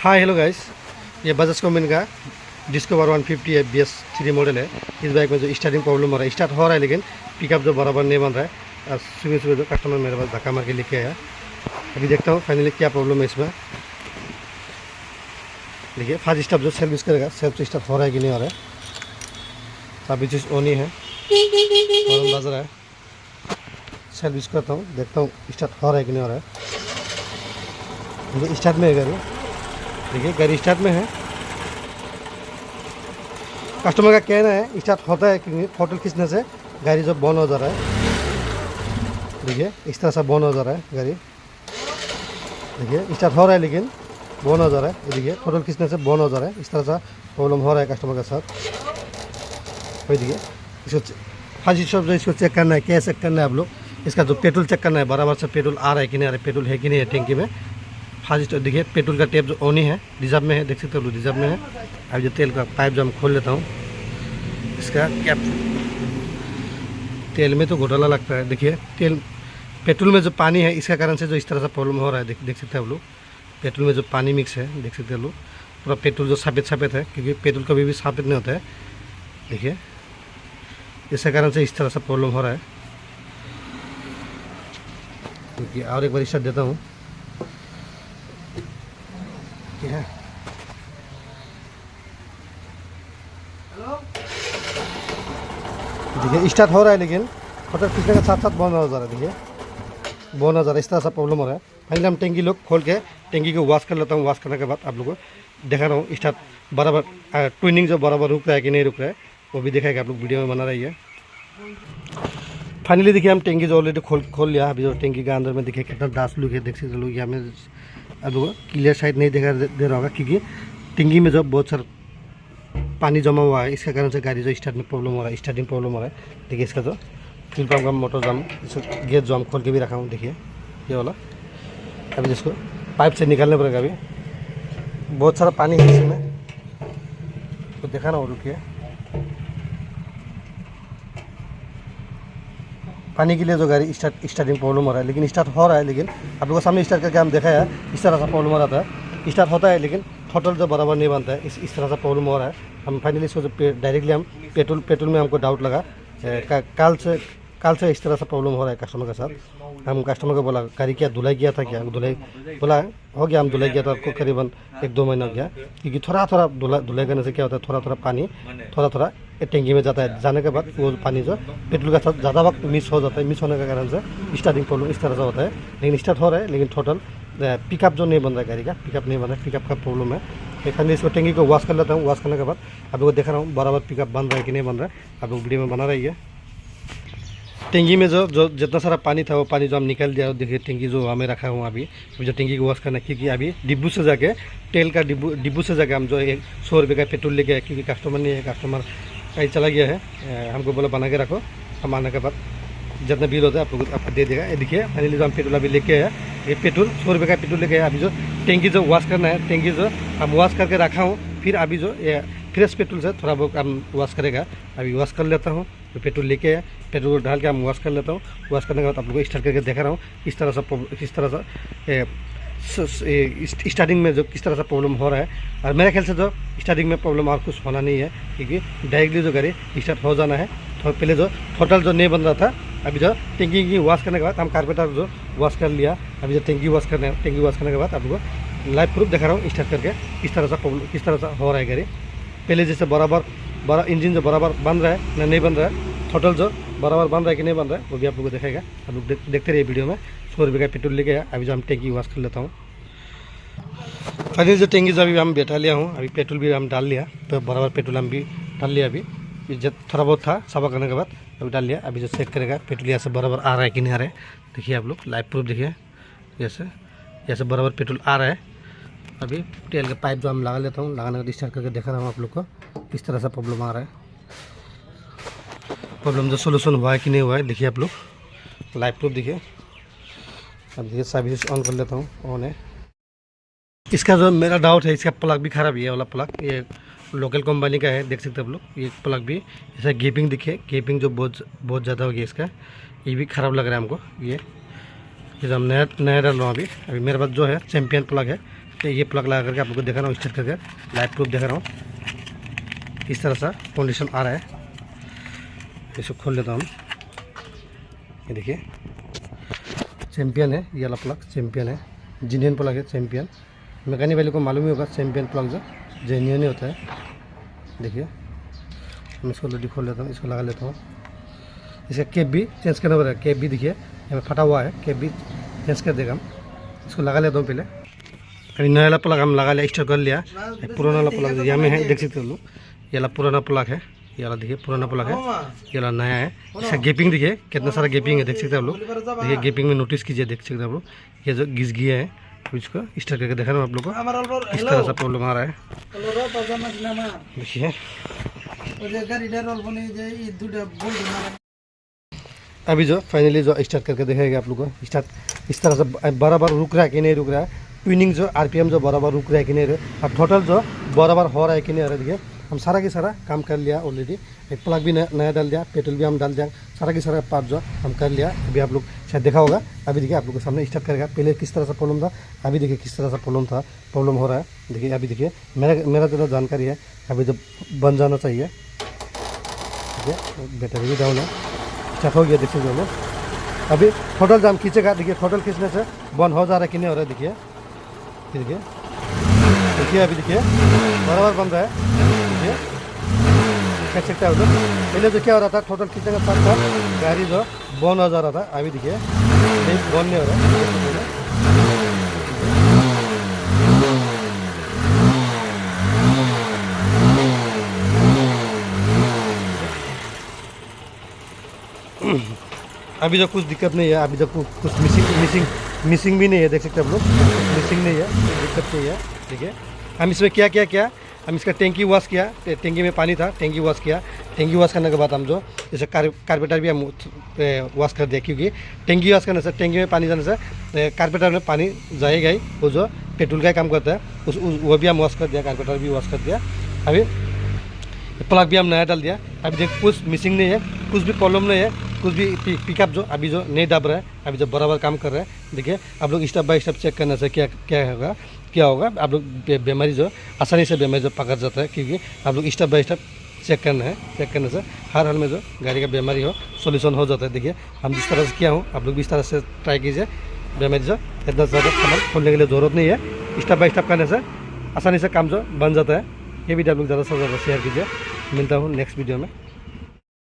Hi hello guys, ये Bajaj company का discover 150 BS 3 model है। इस बाइक में जो स्टार्टिंग प्रॉब्लम हो रहा है, स्टार्ट हो रहा है लेकिन पिकअप जो बराबर नहीं बन रहा है। सुबह सुबह जो कस्टमर मेरे पास धक्का मार के लेके आया। अभी देखता हूँ फाइनली क्या प्रॉब्लम है इसमें। देखिए फास्ट स्टार्ट जो सेल्फ करेगा, सेल्फ स्टार्ट हो रहा है कि नहीं हो रहा है। सभी चीज़ ऑन ही है, हॉर्न बज रहा है। सेल्फ करता हूँ, देखता हूँ स्टार्ट हो रहा है कि नहीं हो रहा है। स्टार्ट में है गाड़ी, देखिए गाड़ी स्टार्ट में है। कस्टमर का कहना है स्टार्ट होता है क्योंकि फोटो खींचने से गाड़ी जो बंद हो जा रहा है। देखिए इस तरह से बंद हो जा रहा है गाड़ी। देखिए स्टार्ट हो रहा है लेकिन बंद हो जा रहा है। देखिए फोटो खींचने से बंद हो जा रहा है। इस तरह से प्रॉब्लम हो रहा है कस्टमर के साथ। वही देखिए इसको फाजी शॉप जो इसको चेक करना है, क्या चेक करना है आप लोग। इसका जो पेट्रोल चेक करना है, बराबर से पेट्रोल आ रहा है कि नहीं आ रहा है, पेट्रोल है कि नहीं है टैंकी में। फास्ट देखिए पेट्रोल का टैप जो ऑन ही है, रिजर्व में है, देख सकते हो रिजर्व में है। अब जो तेल का पाइप जो हम खोल लेता हूँ, इसका कैप तेल में तो घोटाला लगता है। देखिए तेल पेट्रोल में जो पानी है इसका कारण से जो इस तरह से प्रॉब्लम हो रहा है। देख सकते हैं आप लोग, पेट्रोल में जो पानी मिक्स है, देख सकते हैं लोग पूरा पेट्रोल जो सफ़ेद है, क्योंकि पेट्रोल कभी भी सफ़ेद नहीं होता है। देखिए इसके कारण से इस तरह से प्रॉब्लम हो रहा है। क्योंकि और एक बार स्टार्ट देता हूँ है। देखिए स्टार्ट हो रहा है लेकिन फोटो खींचने के साथ साथ बंद हो जा रहा है। देखिए बंद हो जा रहा है, इस तरह से प्रॉब्लम हो रहा है। फाइनली हम टैंकी लोग खोल के टैंकी को वॉश कर लेता हूँ। वॉश करने के बाद आप लोगों को दिखा रहा हूँ स्टार्ट बराबर ट्विनिंग जो बराबर रुक रहा है कि नहीं रुक रहा है, वो भी दिखाएगा। आप लोग वीडियो में बना रही है। फाइनली देखिए हम टैंकी जो ऑलरेडी खोल लिया। अभी जो टैंकी के अंदर में देखिए कितना दास लुक है, देख सकते लोग। यहाँ में अब क्लियर साइड नहीं दिखा दे रहा होगा क्योंकि टैंकी में जो बहुत सारा पानी जमा हुआ है, इसके कारण से गाड़ी जो स्टार्ट में प्रॉब्लम हो रहा है, स्टार्टिंग प्रॉब्लम हो रहा है। देखिए इसका जो फ्यूल पंप का मोटर जाम, इसको गेट जो हम खोल के भी रखा हूँ, देखिए ये वाला। अभी जिसको पाइप से निकालने पड़ेगा। अभी बहुत सारा पानी है इसमें, तो देखा ना वो रुकिए। पानी के लिए जो गाड़ी स्टार्टिंग प्रॉब्लम हो रहा है, लेकिन स्टार्ट हो रहा है। लेकिन आप लोगों के सामने स्टार्ट करके हम देखा है, इस तरह से प्रॉब्लम हो रहा था। स्टार्ट होता है लेकिन थ्रॉटल जो बराबर नहीं बनता है, इस तरह से प्रॉब्लम हो रहा है। हम फाइनली इसको डायरेक्टली हम पेट्रोल में हमको डाउट लगा। कल से इस तरह से प्रॉब्लम हो रहा है कस्टमर के साथ। हम कस्टमर को बोला गाड़ी क्या धुलाई किया था क्या, धुलाई बोला हो गया, हम धुलाई किया था आपको करीबन 1-2 महीना हो गया। क्योंकि थोड़ा धुलाई करने से क्या होता है, थोड़ा पानी थोड़ा टैंकी में जाता है। जाने के बाद वो पानी जो पेट्रोल के साथ ज़्यादा वक्त मिस हो जाता है। मिस होने के कारण से स्टार्टिंग प्रॉब्लम इस तरह से होता है। लेकिन स्टार्ट हो रहा है लेकिन टोटल पिकअप जो नहीं बन रहा है, गाड़ी का पिकअप नहीं बन रहा है, पिकअप का प्रॉब्लम है। फाइनली इसको टैंकी को वॉश कर लेता हूँ। वॉश करने के बाद आप लोग देख रहा हूँ बराबर पिकअप बन रहा है कि नहीं बन रहा है। आप लोग वीडियो में बना रही है। टैंकी में जो जितना सारा पानी था वो पानी जो हम निकाल दिया। देखिए टैंकी जो हमें रखा हुआ अभी जो टैंकी को वॉश करना है, क्योंकि अभी डिब्बू से जाके तेल का डिब्बू से जाके हम जो 100 रुपये का पेट्रोल लेके आए, क्योंकि कस्टमर नहीं है, कस्टमर कहीं चला गया है। हमको बोला बना के रखो, हम आने के बाद जितना बिल होता है आप लोग आपको दे देगा। ये देखिए फाइनली जो हम पेट्रोल अभी लेके आया, ये पेट्रोल 100 रुपये का पेट्रोल लेके आया। अभी जो टैंकी जो वॉश करना है, टैंकी जो हम वॉश करके रखा हूँ, फिर अभी जो फ्रेश पेट्रोल से थोड़ा बहुत हम वॉश करेगा। अभी वॉश कर लेता हूँ, तो पेट्रोल लेके आया, पेट्रोल डाल के हम वॉश कर लेता हूँ। वॉश करने के बाद आप लोगों को स्टार्ट करके दिखा रहा हूँ इस तरह से स्टार्टिंग में जो किस तरह से प्रॉब्लम हो रहा है। और मेरे ख्याल से जो स्टार्टिंग में प्रॉब्लम और कुछ होना नहीं है, क्योंकि डायरेक्टली जो गाड़ी स्टार्ट हो जाना है। तो पहले जो टोटल जो नहीं बन रहा था, अभी जो टैंकी की वॉश करने के बाद हम कार्पेटर जो वॉश कर लिया। अभी जो टैंकी वॉश करने के बाद आप लोगों को लाइव प्रूफ दिखा रहा हूँ स्टार्ट करके किस तरह से प्रॉब्लम किस तरह से हो रहा है गाड़ी। पहले जैसे बड़ा इंजन जो बराबर बन रहा है ना नहीं बन रहा है, टोटल जो बराबर बन रहा है कि नहीं बन रहा है, वो भी आप लोग को दिखाएगा। आप लोग देखते रहिए वीडियो में। 100 रुपये का पेट्रोल लेके आया। अभी जो हम टैंकी वॉश कर लेता हूँ। फाइनली जो टैंकी जो अभी हम बैठा लिया हूँ, अभी पेट्रोल भी हम डाल लिया, तो बराबर पेट्रोल हम भी डाल लिया। अभी जब थोड़ा बहुत था सफा करने के बाद अभी डाल लिया। अभी जो चेक करेगा पेट्रोल यहाँ से बराबर आ रहा है कि नहीं आ रहा है, देखिए आप लोग लाइव प्रूफ देखिए। जैसे बराबर पेट्रोल आ रहा है। अभी तेल का पाइप जो हम लगा लेता हूँ, लगाने का स्टार्ट करके दिखा रहा हूँ आप लोग को किस तरह से प्रॉब्लम आ रहा है। प्रॉब्लम जो सोल्यूशन हुआ है कि नहीं हुआ है, देखिए आप लोग लाइव प्रूफ देखिए। अब देखिए सर्विस ऑन कर लेता हूँ, ऑन है। इसका जो मेरा डाउट है, इसका प्लग भी खराब है। ये वाला प्लग ये लोकल कंपनी का है, देख सकते हैं आप लोग। ये प्लग भी ऐसा गैपिंग दिखे, गैपिंग जो बहुत ज़्यादा हो गया इसका, ये भी ख़राब लग रहा है हमको। ये जो हम नया डाल रहा हूँ अभी मेरे पास जो है चैम्पियन प्लग है, तो ये प्लग लगा करके आप लोग को दिखा रहा हूँ, स्टार्ट करके लाइव प्रूफ दिखा रहा हूँ। इस तरह सा कंडीशन आ रहा है। इसको खोल लेता हूँ। ये देखिए चैम्पियन है, ये वाला प्लग चैम्पियन है, जेन्युइन प्लग है चैम्पियन। मैकेनिक वाले को मालूम ही होगा चैम्पियन प्लग जो जेन्युइन ही होता है। देखिए मैं इसको लड्डी खोल लेता हूँ, इसको लगा लेता हूँ। इसका केप भी चेंज करना पड़ेगा। केप भी देखिए यहाँ फटा हुआ है, केप भी चेंज कर देगा हम। इसको लगा लेता हूँ पहले। अभी नया वाला प्लग हम लगा लिया, स्टार्ट कर लिया। पुराना वाला प्लग यहाँ में है, देख सकते हो लोग। ये वाला पुराना प्लग है, ये वाला देखिए पुराना प्लग है, ये वाला नया है। इसका गेपिंग देखिए कितना सारा गेपिंग है, देख सकते हैं आप लोग। देखिए गेपिंग में नोटिस कीजिए, देख सकते हैं आप लोग। ये जो घिस गया है, इसको स्टार्ट करके देखा रहा हूँ आप लोग को। इस तरह से प्रॉब्लम आ रहा है, देखिए। अभी जो फाइनली जो स्टार्ट करके देखेगा आप लोग को, स्टार्ट इस तरह से बराबर रुक रहा है कि नहीं रुक रहा है। ट्विनिंग जो आरपीएम जो बराबर रुक रहा है कि नहीं रहा है, और टोटल जो बराबर हो रहा है कि नहीं हो रहा है। देखिए हम सारा की सारा काम कर लिया ऑलरेडी। एक प्लग भी नया डाल दिया, पेट्रोल भी हम डाल दिया, सारा की सारा पार्ट जो हम कर लिया। अभी आप लोग शायद देखा होगा। अभी देखिए आप लोग के सामने स्टार्ट करेगा। पहले किस तरह से प्रॉब्लम था, अभी देखिए किस तरह से प्रॉब्लम हो रहा है। देखिए अभी देखिए मेरा जो जानकारी है, अभी जो बन जाना चाहिए। देखिए बैटरी भी डाउन है, स्टार्ट हो गया, देख सकते हो। अभी टोटल जो हम खींचेगा, देखिए टोटल खींचने से बंद हो जा रहा है कि नहीं हो रहा है। देखिए देखिए देखिए अभी देखिए बराबर बन रहा है। देखिए देख सकते हो। पहले जो क्या हो रहा था, टोटल खींचने के साथ साथ गाड़ी जो बंद हो जा रहा था। अभी देखिए बंद नहीं हो रहा है। अभी जो कुछ दिक्कत नहीं है, अभी जो कुछ मिसिंग भी नहीं है, देख सकते हैं आप लोग। मिसिंग नहीं है, दिक्कत नहीं है। देखिए हम इसमें क्या हम इसका टैंकी वॉश किया, टैंकी में पानी था, टैंकी वॉश किया। टैंकी वॉश करने के बाद हम जो जैसे कार्पेटर भी हम वॉश कर दिया, क्योंकि टैंकी वॉश करने से, टैंकी में पानी जाने से कार्पेटर में पानी जाएगा ही। वो जो पेट्रोल का काम करता है वो भी हम वॉश कर दिया, कार्पेटर भी वॉश कर दिया। अभी प्लग भी हम नया डाल दिया। अभी देख कुछ मिसिंग नहीं है, कुछ भी प्रॉब्लम नहीं है, कुछ भी पिकअप जो अभी जो नहीं दब रहा है, अभी जो बराबर काम कर रहा है। देखिए आप लोग स्टेप बाय स्टेप चेक करने से क्या होगा आप लोग बीमारी जो आसानी से बीमारी जो पकड़ जाता है, क्योंकि आप लोग स्टेप बाय स्टेप चेक करना है। चेक करने से हर हाल में जो गाड़ी का बीमारी हो सोल्यूशन हो जाता है। देखिए हम जिस तरह से किया हूँ, आप लोग भी इस तरह से ट्राई कीजिए। बीमारी जो इतना ज़्यादा सामान खोलने के लिए ज़रूरत नहीं है, स्टेप बाय स्टेप करने से आसानी से काम जो बन जाता है। ये वीडियो आप लोग ज़्यादा से ज़्यादा शेयर कीजिए। मिलता हूँ नेक्स्ट वीडियो में।